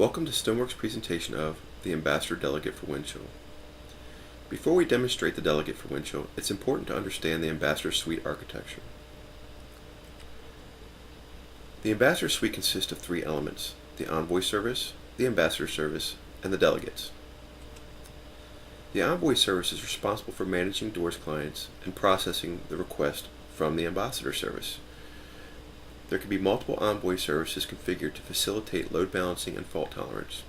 Welcome to Stoneworks' presentation of the Ambassador Delegate for Windchill. Before we demonstrate the Delegate for Windchill, it's important to understand the Ambassador Suite architecture. The Ambassador Suite consists of three elements: the Envoy service, the Ambassador service, and the Delegates. The Envoy service is responsible for managing Doors clients and processing the request from the Ambassador service. There can be multiple Envoy services configured to facilitate load balancing and fault tolerance.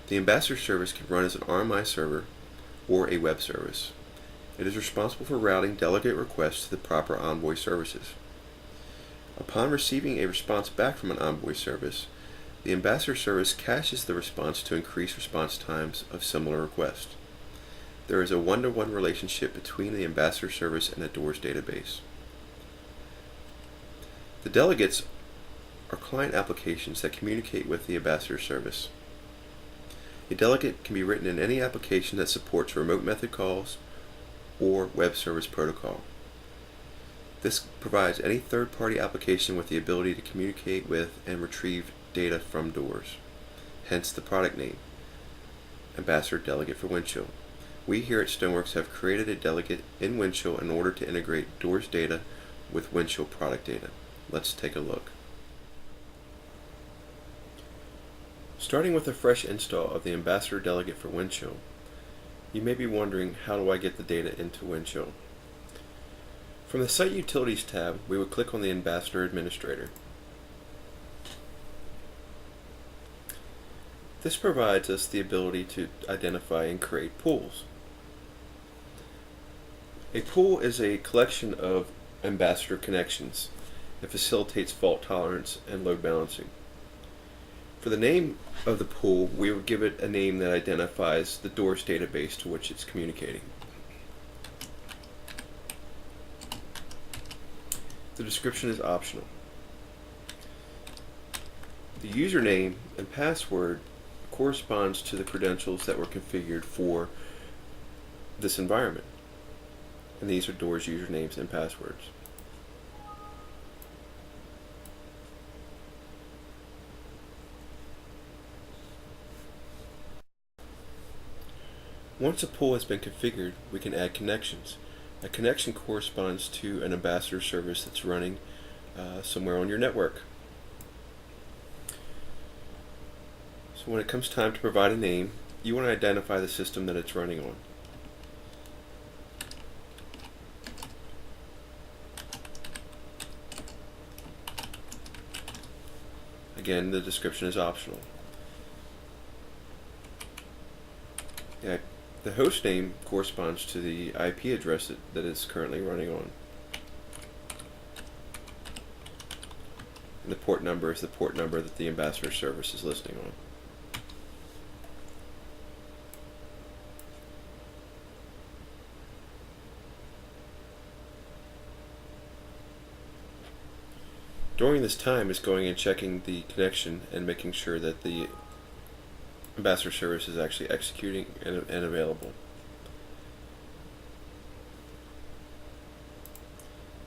The Ambassador service can run as an RMI server or a web service. It is responsible for routing delegate requests to the proper Envoy services. Upon receiving a response back from an Envoy service, the Ambassador service caches the response to increase response times of similar requests. There is a one-to-one relationship between the Ambassador service and a Doors database. The Delegates are client applications that communicate with the Ambassador service. A delegate can be written in any application that supports remote method calls or web service protocol. This provides any third-party application with the ability to communicate with and retrieve data from Doors, hence the product name, Ambassador Delegate for Windchill. We here at Stoneworks have created a delegate in Windchill in order to integrate Doors data with Windchill product data. Let's take a look. Starting with a fresh install of the Ambassador Delegate for Windchill, you may be wondering, how do I get the data into Windchill? From the Site Utilities tab, we would click on the Ambassador Administrator. This provides us the ability to identify and create pools. A pool is a collection of Ambassador connections. It facilitates fault tolerance and load balancing. For the name of the pool, we would give it a name that identifies the Doors database to which it's communicating. The description is optional. The username and password corresponds to the credentials that were configured for this environment. And these are Doors usernames and passwords. Once a pool has been configured, we can add connections. A connection corresponds to an Ambassador service that's running somewhere on your network. So when it comes time to provide a name, you want to identify the system that it's running on. Again, the description is optional. The host name corresponds to the IP address that it's currently running on. And the port number is the port number that the Ambassador service is listening on. During this time is going and checking the connection and making sure that the Ambassador service is actually executing and available.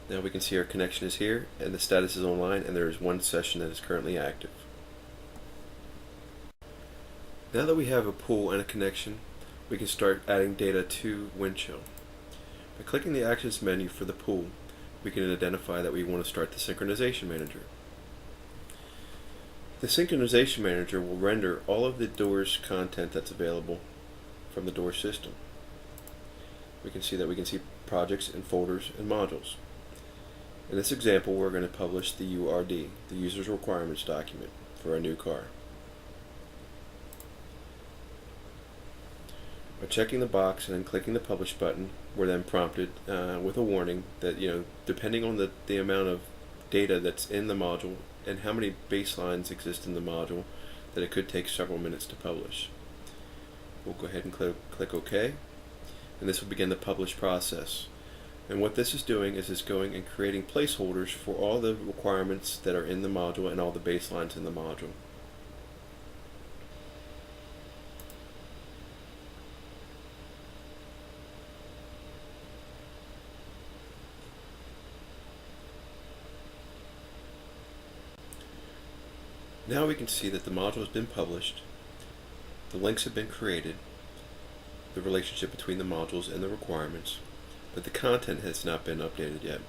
Now we can see our connection is here and the status is online, and there is one session that is currently active. Now that we have a pool and a connection, we can start adding data to Windchill. By clicking the Actions menu for the pool, we can identify that we want to start the Synchronization Manager. The Synchronization Manager will render all of the Doors content that's available from the Doors system. We can see projects and folders and modules. In this example, we're going to publish the URD, the User's Requirements document, for a new car. By checking the box and then clicking the Publish button, we're then prompted with a warning that, depending on the amount of data that's in the module and how many baselines exist in the module, that it could take several minutes to publish. We'll go ahead and click OK, and this will begin the publish process. And what this is doing is it's going and creating placeholders for all the requirements that are in the module and all the baselines in the module. Now we can see that the module has been published, the links have been created, the relationship between the modules and the requirements, but the content has not been updated yet.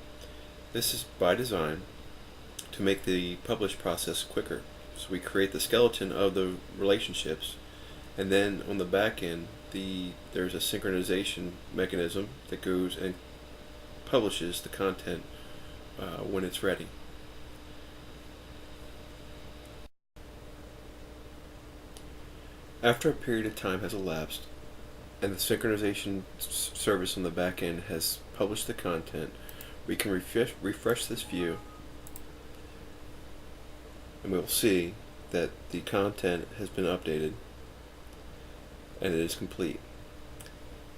This is by design to make the publish process quicker. So we create the skeleton of the relationships, and then on the back end there's a synchronization mechanism that goes and publishes the content when it's ready. After a period of time has elapsed and the synchronization service on the back end has published the content, we can refresh this view, and we'll see that the content has been updated and it is complete.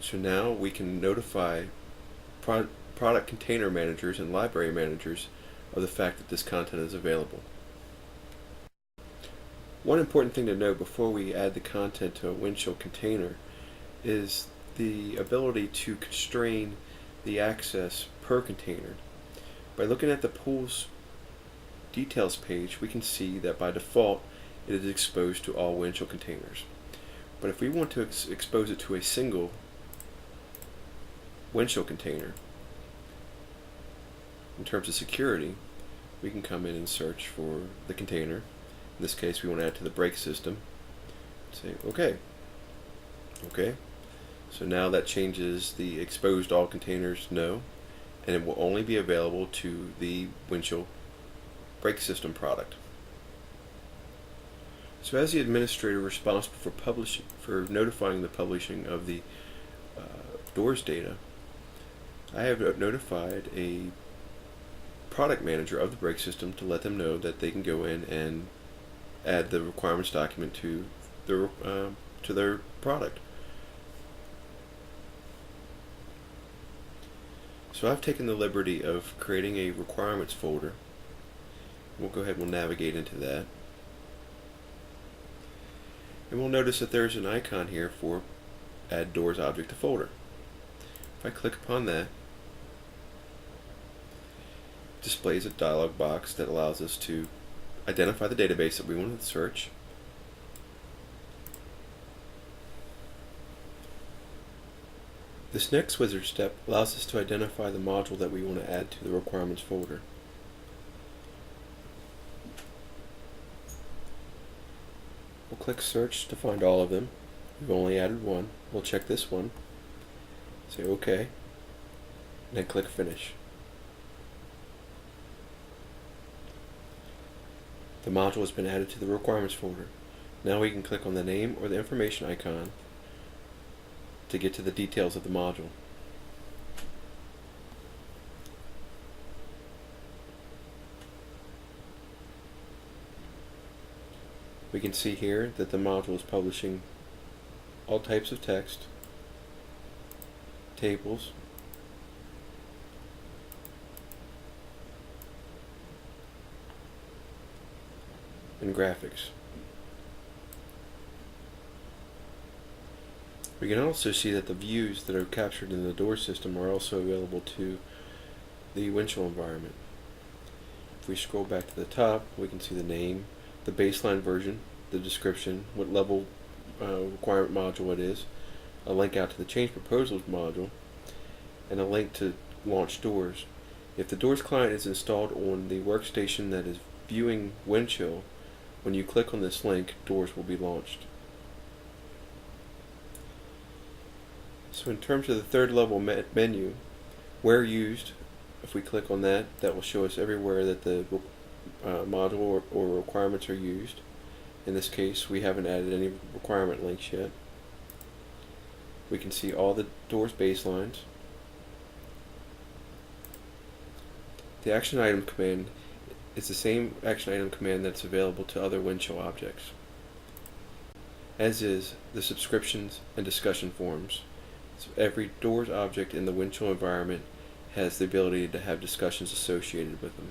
So now we can notify product container managers and library managers of the fact that this content is available. One important thing to note before we add the content to a Windchill container is the ability to constrain the access per container. By looking at the pools details page, we can see that by default it is exposed to all Windchill containers. But if we want to expose it to a single Windchill container, in terms of security, we can come in and search for the container. In this case, we want to add to the brake system. Say OK. OK. So now that changes the exposed all containers no, and it will only be available to the Windchill brake system product. So as the administrator responsible for notifying the publishing of the doors data, I have notified a product manager of the brake system to let them know that they can go in and add the requirements document to their product. So I've taken the liberty of creating a requirements folder. We'll go ahead and we'll navigate into that. And we'll notice that there's an icon here for Add Doors Object to Folder. If I click upon that, it displays a dialog box that allows us to identify the database that we want to search. This next wizard step allows us to identify the module that we want to add to the requirements folder. We'll click search to find all of them. We've only added one. We'll check this one, say OK, and then click finish. The module has been added to the requirements folder. Now we can click on the name or the information icon to get to the details of the module. We can see here that the module is publishing all types of text, tables, and graphics. We can also see that the views that are captured in the door system are also available to the Windchill environment. If we scroll back to the top, we can see the name, the baseline version, the description, what level requirement module it is, a link out to the change proposals module, and a link to launch doors. If the doors client is installed on the workstation that is viewing Windchill, when you click on this link, doors will be launched. So in terms of the third level menu, where used, if we click on that, that will show us everywhere that the module or requirements are used. In this case, we haven't added any requirement links yet. We can see all the doors baselines. The action item command is the same action item command that's available to other Windchill objects, as is the subscriptions and discussion forums. So every doors object in the Windchill environment has the ability to have discussions associated with them.